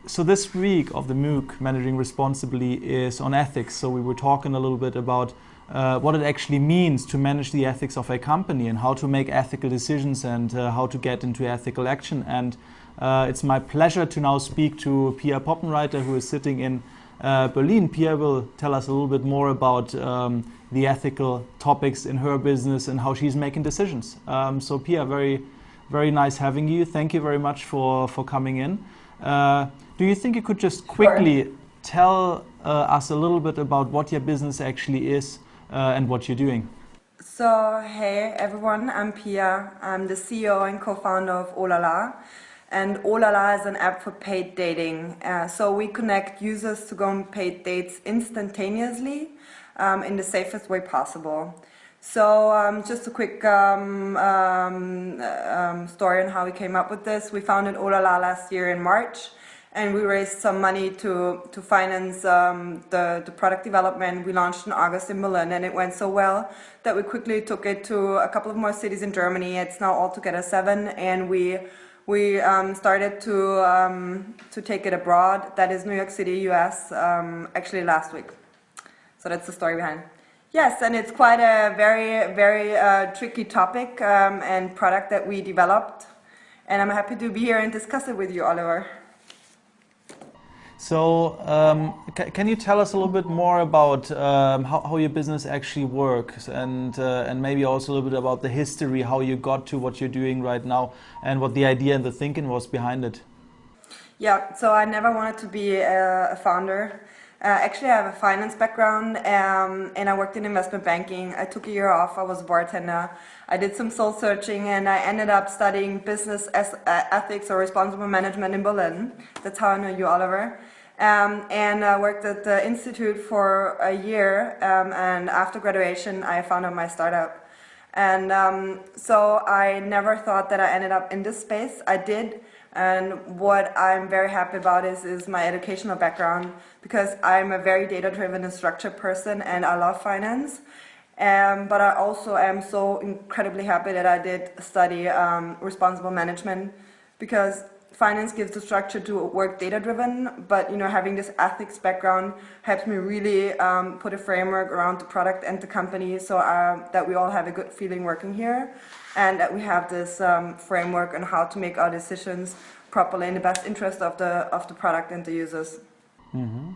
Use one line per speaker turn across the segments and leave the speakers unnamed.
So this week of the MOOC, Managing Responsibly, is on ethics. So we were talking a little bit about what it actually means to manage the ethics of a company and how to make ethical decisions and how to get into ethical action. And it's my pleasure to now speak to Pia Poppenreiter, who is sitting in Berlin. Pia will tell us a little bit more about the ethical topics in her business and how she's making decisions. So Pia, very nice having you. Thank you very much for coming in. Do you think you could just quickly tell us a little bit about what your business actually is and what you're doing?
So, hey everyone, I'm Pia. I'm the CEO and co-founder of Ohlala. And Ohlala is an app for paid dating. So we connect users to go on paid dates instantaneously in the safest way possible. So just a quick story on how we came up with this. We founded Ohlala last year in March, and we raised some money to finance the product development. We launched in August in Berlin, and it went so well that we quickly took it to a couple of more cities in Germany. It's now altogether 7, and we started to take it abroad. That is New York City, US, actually last week. So that's the story behind. Yes, and it's quite a very tricky topic and product that we developed. And I'm happy to be here and discuss it with you, Oliver.
So can you tell us a little bit more about how your business actually works and maybe also a little bit about the history, how you got to what you're doing right now and what the idea and the thinking was behind it?
Yeah, so I never wanted to be a founder. Actually, I have a finance background and I worked in investment banking. I took a year off. I was a bartender. I did some soul searching and I ended up studying business ethics or responsible management in Berlin. That's how I know you, Oliver. And I worked at the institute for a year, and after graduation I founded my startup. And so I never thought that I ended up in this space. I did. And what I'm very happy about is my educational background, because I'm a very data-driven and structured person and I love finance. But I also am so incredibly happy that I did study responsible management, because finance gives the structure to work data-driven, but having this ethics background helps me really put a framework around the product and the company so that we all have a good feeling working here, and that we have this framework on how to make our decisions properly in the best interest of the product and the users.
Mm-hmm.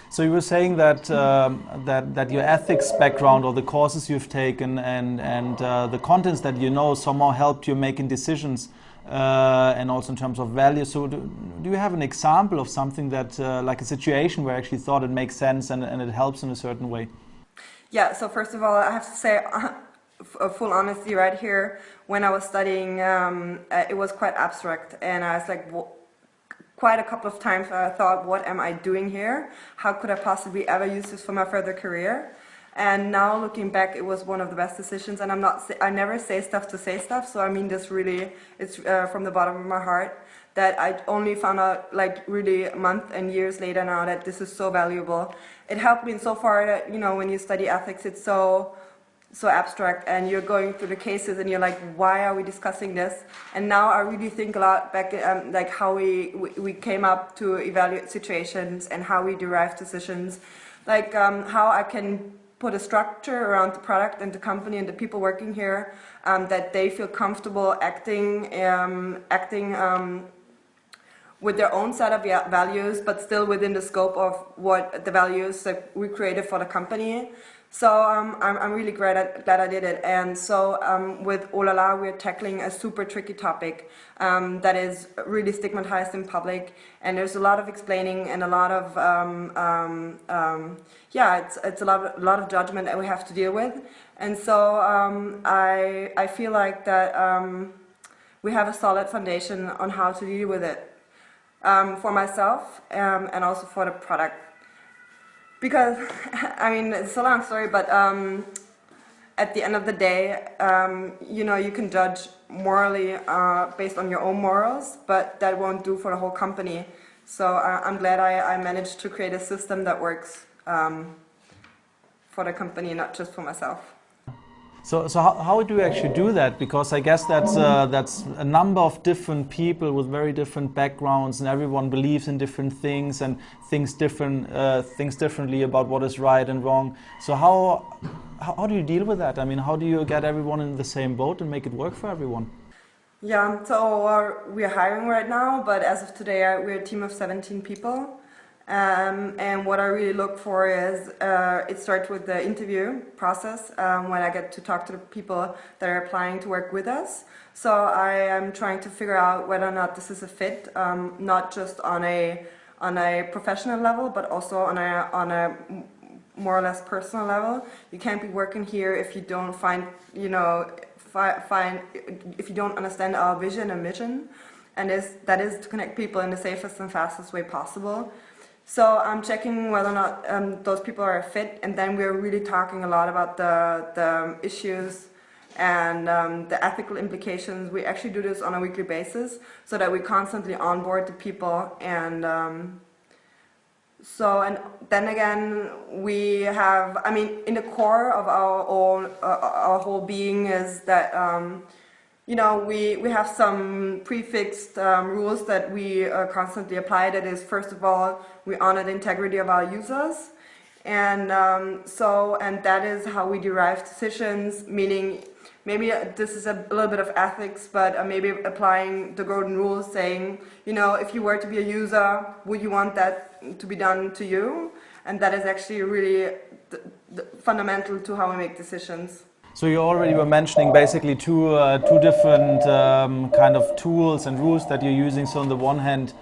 So you were saying that that your ethics background or the courses you've taken and the contents that you know somehow helped you making decisions and also in terms of value. So do you have an example of something that like a situation where I actually thought it makes sense and it helps in a certain way?
Yeah, so first of all, I have to say full honesty right here, when I was studying it was quite abstract, and I was like, quite a couple of times I thought, what am I doing here? How could I possibly ever use this for my further career? And now looking back, it was one of the best decisions. And I never say stuff to say stuff. So I mean this really, it's from the bottom of my heart, that I only found out like really months and years later now that this is so valuable. It helped me so far that, when you study ethics, it's so abstract, and you're going through the cases and you're like, why are we discussing this? And now I really think a lot back like how we came up to evaluate situations and how we derive decisions, like how I can put a structure around the product and the company and the people working here, that they feel comfortable acting with their own set of values, but still within the scope of what the values that we created for the company. So I'm really glad I did it. And so with Ohlala, we're tackling a super tricky topic that is really stigmatized in public, and there's a lot of explaining and a lot of it's a lot of judgment that we have to deal with. And so I feel like that we have a solid foundation on how to deal with it for myself and also for the product. Because, I mean, it's a long story, but at the end of the day, you can judge morally based on your own morals, but that won't do for the whole company. So I'm glad I managed to create a system that works for the company, not just for myself.
So how do you actually do that? Because I guess that's a number of different people with very different backgrounds, and everyone believes in different things and thinks differently about what is right and wrong. So how do you deal with that? I mean, how do you get everyone in the same boat and make it work for everyone?
Yeah, so we're hiring right now, but as of today, we're a team of 17 people. And what I really look for is, it starts with the interview process, when I get to talk to the people that are applying to work with us. So I am trying to figure out whether or not this is a fit, not just on a professional level, but also on a more or less personal level. You can't be working here if you don't find, if you don't understand our vision and mission, and that is to connect people in the safest and fastest way possible. So I'm checking whether or not those people are a fit, and then we're really talking a lot about the issues and the ethical implications. We actually do this on a weekly basis so that we constantly onboard the people, and and then again we have, I mean, in the core of our whole being is that we have some prefixed rules that we constantly apply. That is, first of all, we honor the integrity of our users, and that is how we derive decisions. Meaning, maybe this is a little bit of ethics, but maybe applying the golden rule, saying, if you were to be a user, would you want that to be done to you? And that is actually really fundamental to how we make decisions.
So you already were mentioning basically two different kind of tools and rules that you're using. So on the one hand,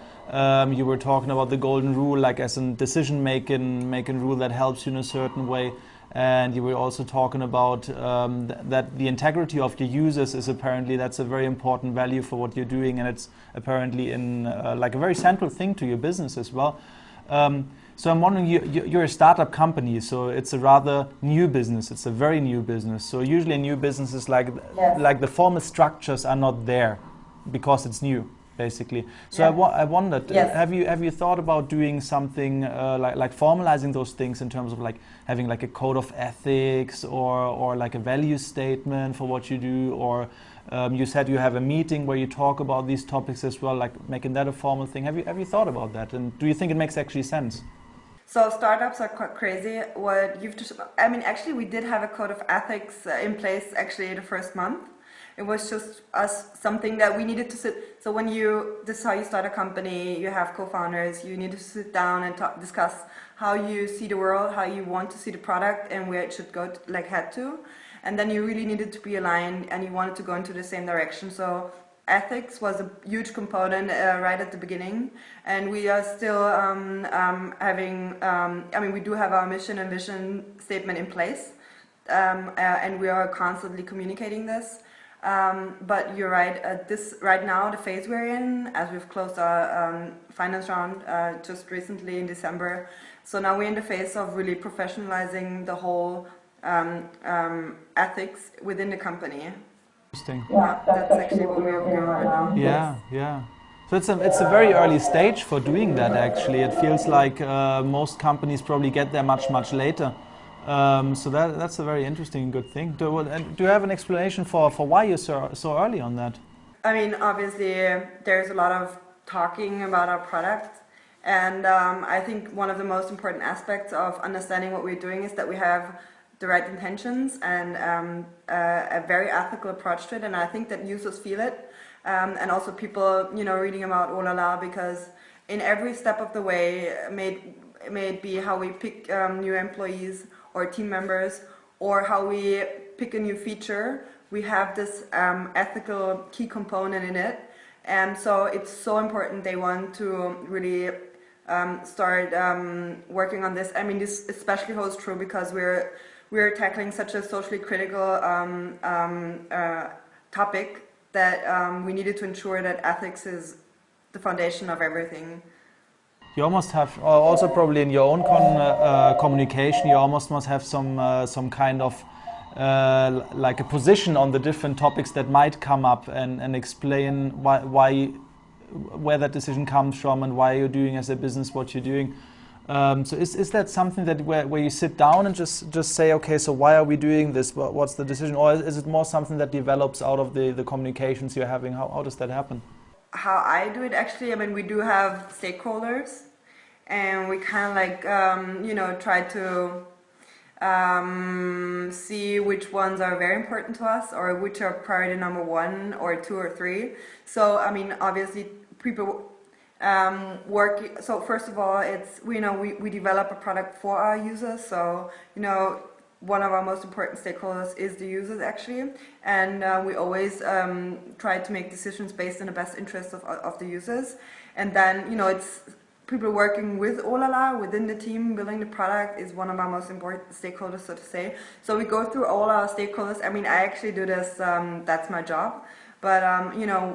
you were talking about the golden rule, like as a decision-making rule that helps you in a certain way. And you were also talking about that the integrity of your users is apparently, that's a very important value for what you're doing, and it's apparently in like a very central thing to your business as well. So I'm wondering, you're a startup company, so it's a rather new business. It's a very new business. So usually in new businesses, like the formal structures are not there because it's new, basically. So I wondered, have you thought about doing something like formalizing those things in terms of like having like a code of ethics or like a value statement for what you do, or you said you have a meeting where you talk about these topics as well, like making that a formal thing. Have you thought about that, and do you think it makes actually sense?
So startups are quite crazy. Actually, we did have a code of ethics in place actually the first month. It was just something that we needed to sit. So this is how you start a company. You have co-founders. You need to sit down and discuss how you see the world, how you want to see the product, and where it should go, head to. And then you really needed to be aligned, and you wanted to go into the same direction. So ethics was a huge component right at the beginning, and we are still we do have our mission and vision statement in place, and we are constantly communicating this. But you're right, right now, the phase we're in, as we've closed our finance round just recently in December, so now we're in the phase of really professionalizing the whole ethics within the company.
Interesting.
Yeah, that's actually what we're doing right now.
Yeah. So it's a very early stage for doing that. Actually, it feels like most companies probably get there much later. So that's a very interesting and good thing. Do you have an explanation for why you're so early on that?
I mean, obviously, there's a lot of talking about our product, and I think one of the most important aspects of understanding what we're doing is that we have the right intentions and a very ethical approach to it, and I think that users feel it, and also people, reading about Ohlala, because in every step of the way, may it be how we pick new employees or team members, or how we pick a new feature, we have this ethical key component in it, and so it's so important. They want to really start working on this. I mean, this especially holds true because we're tackling such a socially critical topic that we needed to ensure that ethics is the foundation of everything.
You almost have, also probably in your own communication, you almost must have some kind of like a position on the different topics that might come up, and explain where that decision comes from and why you're doing as a business what you're doing. So is that something that where you sit down and just say, okay, so why are we doing this? What's the decision? Or is it more something that develops out of the communications you're having? How does that happen?
How I do it, actually, I mean, we do have stakeholders, and we kind of like, try to see which ones are very important to us, or which are priority number 1 or 2 or 3. So, I mean, obviously, people work. So, first of all, it's we develop a product for our users. So, one of our most important stakeholders is the users, actually, and we always try to make decisions based on the best interest of the users. And then, it's people working with Ohlala within the team, building the product is one of our most important stakeholders, so to say. So we go through all our stakeholders. I mean, I actually do this, that's my job. But,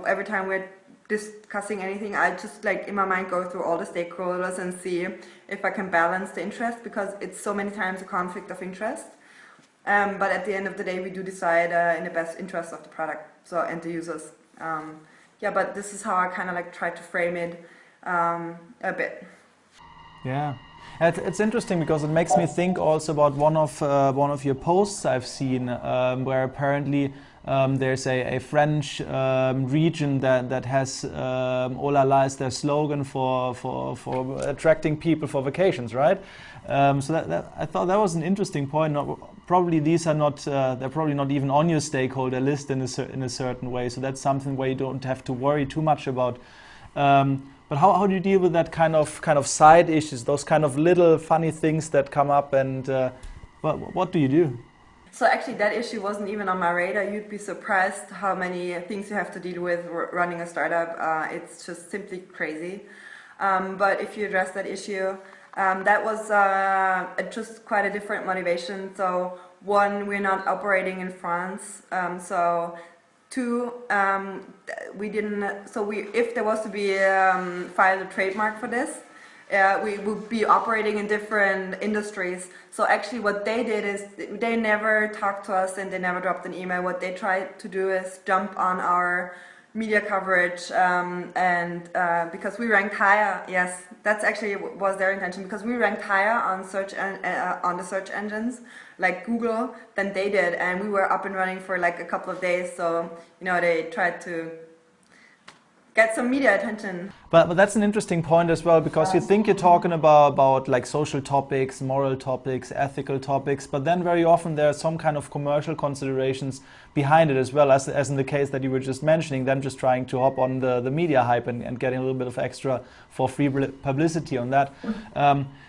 every time we're discussing anything, I just in my mind go through all the stakeholders and see if I can balance the interest, because it's so many times a conflict of interest. But at the end of the day, we do decide in the best interest of the product, and the users. But this is how I kind of try to frame it a bit.
Yeah, it's interesting because it makes me think also about one of your posts I've seen, where apparently there's a French region that has Ohlala as their slogan for attracting people for vacations, right? So that I thought that was an interesting point. Probably these are not they're probably not even on your stakeholder list in a certain way. So that's something where you don't have to worry too much about. But how do you deal with that kind of side issues, those kind of little funny things that come up, and what do you do?
So actually that issue wasn't even on my radar. You'd be surprised how many things you have to deal with running a startup. It's just simply crazy. But if you address that issue, that was just quite a different motivation. So one, we're not operating in France. So two, we didn't. So if there was to be filed a trademark for this, we would be operating in different industries. So actually what they did is they never talked to us and they never dropped an email. What they tried to do is jump on our media coverage, and because we ranked higher, yes, that's actually was their intention, because we ranked higher on on the search engines like Google than they did, and we were up and running for a couple of days. So they tried to get some media attention.
But that's an interesting point as well, because you think you're talking about social topics, moral topics, ethical topics, but then very often there are some kind of commercial considerations behind it as well, as in the case that you were just mentioning, them just trying to hop on the media hype and getting a little bit of extra for free publicity on that.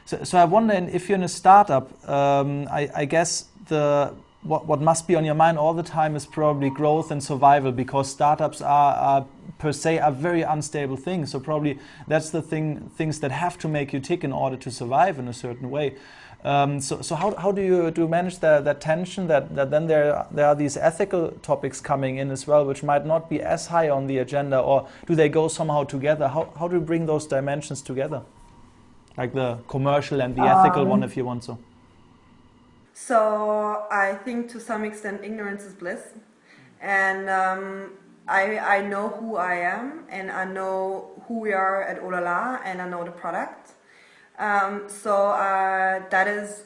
So I wonder, if you're in a startup, I guess what must be on your mind all the time is probably growth and survival, because startups are per se are very unstable things. So probably that's the things that have to make you tick in order to survive in a certain way. So how do you manage that tension that then there are these ethical topics coming in as well, which might not be as high on the agenda, or do they go somehow together? How do you bring those dimensions together, like the commercial and the ethical one, if you want so?
So I think to some extent ignorance is bliss, and I know who I am, and I know who we are at Ohlala, and I know the product. So that is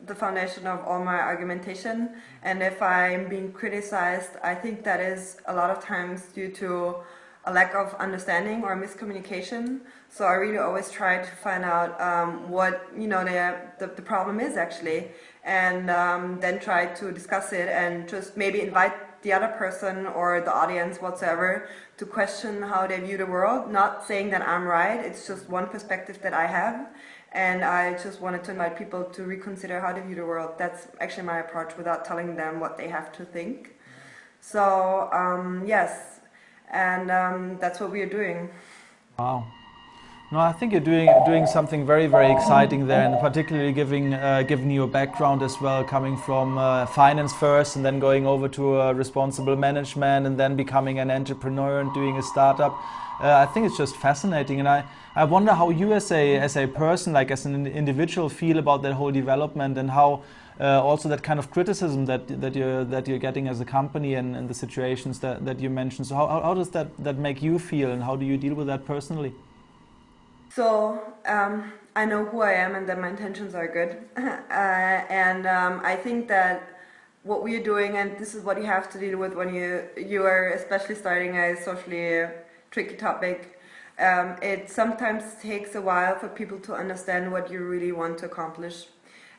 the foundation of all my argumentation. And if I'm being criticized, I think that is a lot of times due to a lack of understanding or miscommunication. So I really always try to find out what the problem is actually, and then try to discuss it and just maybe invite the other person or the audience whatsoever to question how they view the world. Not saying that I'm right, it's just one perspective that I have, and I just wanted to invite people to reconsider how they view the world. That's actually my approach, without telling them what they have to think. So yes, and that's what we are doing.
Wow. No, I think you're doing something very, very exciting there, and particularly giving you a background as well, coming from finance first and then going over to responsible management and then becoming an entrepreneur and doing a startup. I think it's just fascinating, and I wonder how you as a person, like as an individual, feel about that whole development, and how also that kind of criticism that you're getting as a company and the situations that you mentioned. So how does that make you feel, and how do you deal with that personally?
So I know who I am and that my intentions are good. And I think that what we are doing, and this is what you have to deal with when you are especially starting a socially tricky topic, it sometimes takes a while for people to understand what you really want to accomplish.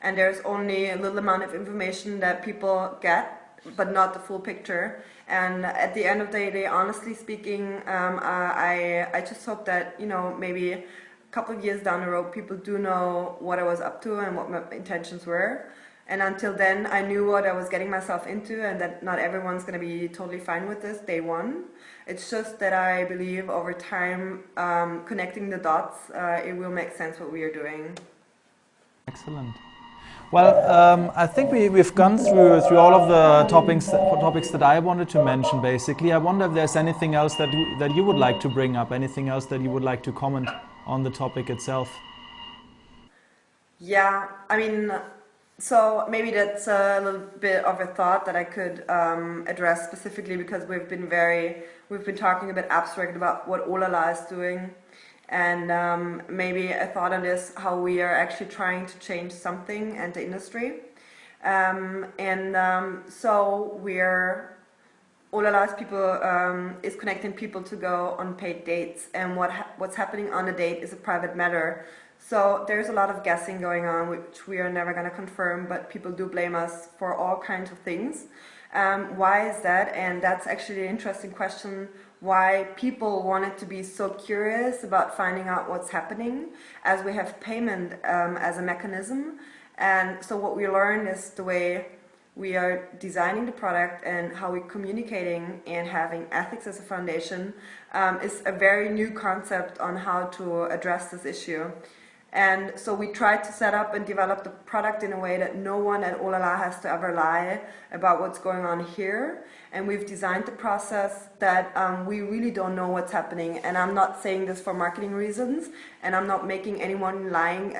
And there's only a little amount of information that people get, but not the full picture. And at the end of the day, honestly speaking, I just hope that, you know, maybe a couple of years down the road, people do know what I was up to and what my intentions were. And until then, I knew what I was getting myself into, and that not everyone's going to be totally fine with this day one. It's just that I believe over time, connecting the dots, it will make sense what we are doing.
Excellent. Well, I think we've gone through all of the topics that I wanted to mention. Basically, I wonder if there's anything else that you would like to bring up, anything else that you would like to comment on the topic itself.
Yeah, I mean, so maybe that's a little bit of a thought that I could address specifically, because we've been talking a bit abstract about what Ohlala is doing. And maybe a thought on this, how we are actually trying to change something in the industry. So Ohlala is connecting people to go on paid dates, and what's happening on a date is a private matter. So there's a lot of guessing going on, which we are never going to confirm, but people do blame us for all kinds of things. Why is that? And that's actually an interesting question, why people wanted to be so curious about finding out what's happening, as we have payment as a mechanism. And so what we learned is the way we are designing the product and how we're communicating and having ethics as a foundation is a very new concept on how to address this issue. And so we tried to set up and develop the product in a way that no one at Ohlala has to ever lie about what's going on here. And we've designed the process that we really don't know what's happening. And I'm not saying this for marketing reasons, and I'm not making anyone lying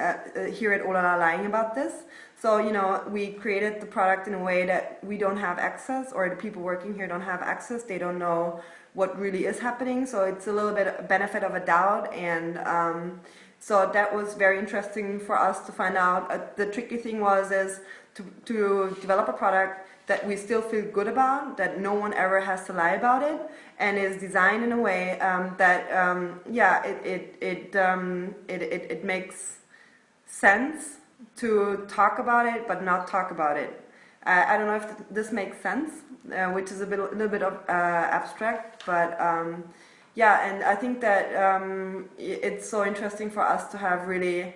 here at Ohlala lying about this. So, you know, we created the product in a way that we don't have access, or the people working here don't have access. They don't know what really is happening. So it's a little bit of benefit of a doubt. And so that was very interesting for us to find out. The tricky thing is to develop a product that we still feel good about, that no one ever has to lie about it, and is designed in a way that it makes sense to talk about it, but not talk about it. I don't know if this makes sense, which is a little bit of abstract, but. Yeah, and I think that it's so interesting for us to have really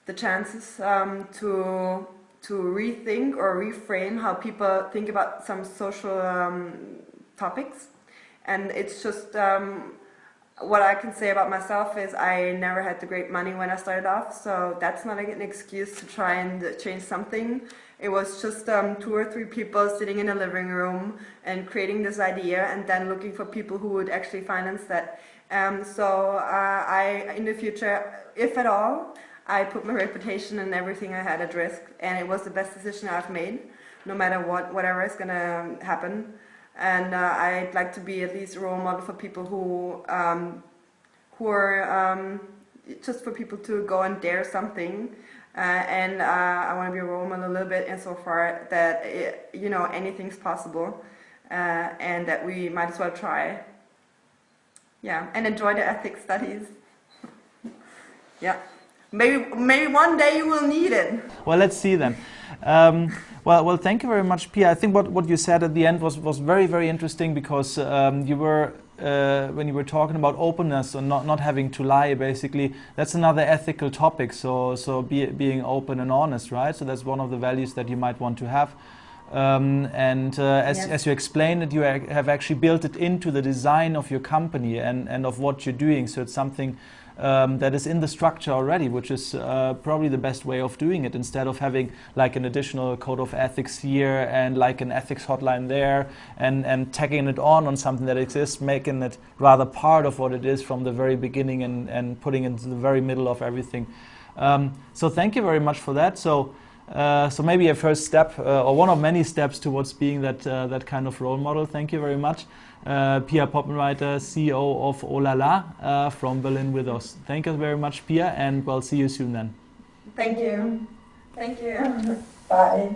the chances to rethink or reframe how people think about some social topics. And it's just what I can say about myself is I never had the great money when I started off, so that's not an excuse to try and change something. It was just 2 or 3 people sitting in a living room and creating this idea, and then looking for people who would actually finance that. In the future, if at all, I put my reputation and everything I had at risk, and it was the best decision I've made, no matter whatever is going to happen. And I'd like to be at least a role model for people who are just for people to go and dare something. I want to be a role model a little bit insofar that anything's possible, and that we might as well try. Yeah, and enjoy the ethics studies. Yeah, maybe one day you will need it.
Well, let's see then. Well, thank you very much, Pia. I think what you said at the end was very, very interesting, because you were when you were talking about openness and not having to lie, basically, that's another ethical topic. So being open and honest, right? So that's one of the values that you might want to have. As you explained it, you have actually built it into the design of your company and of what you're doing. So it's something that is in the structure already, which is probably the best way of doing it, instead of having like an additional code of ethics here and like an ethics hotline there and tagging it on something that exists, making it rather part of what it is from the very beginning and putting it into the very middle of everything. So thank you very much for that. So So maybe a first step, or one of many steps towards being that kind of role model. Thank you very much. Pia Poppenreiter, CEO of Ohlala, from Berlin with us. Thank you very much, Pia, and we'll see you soon then.
Thank you. Thank you. Bye.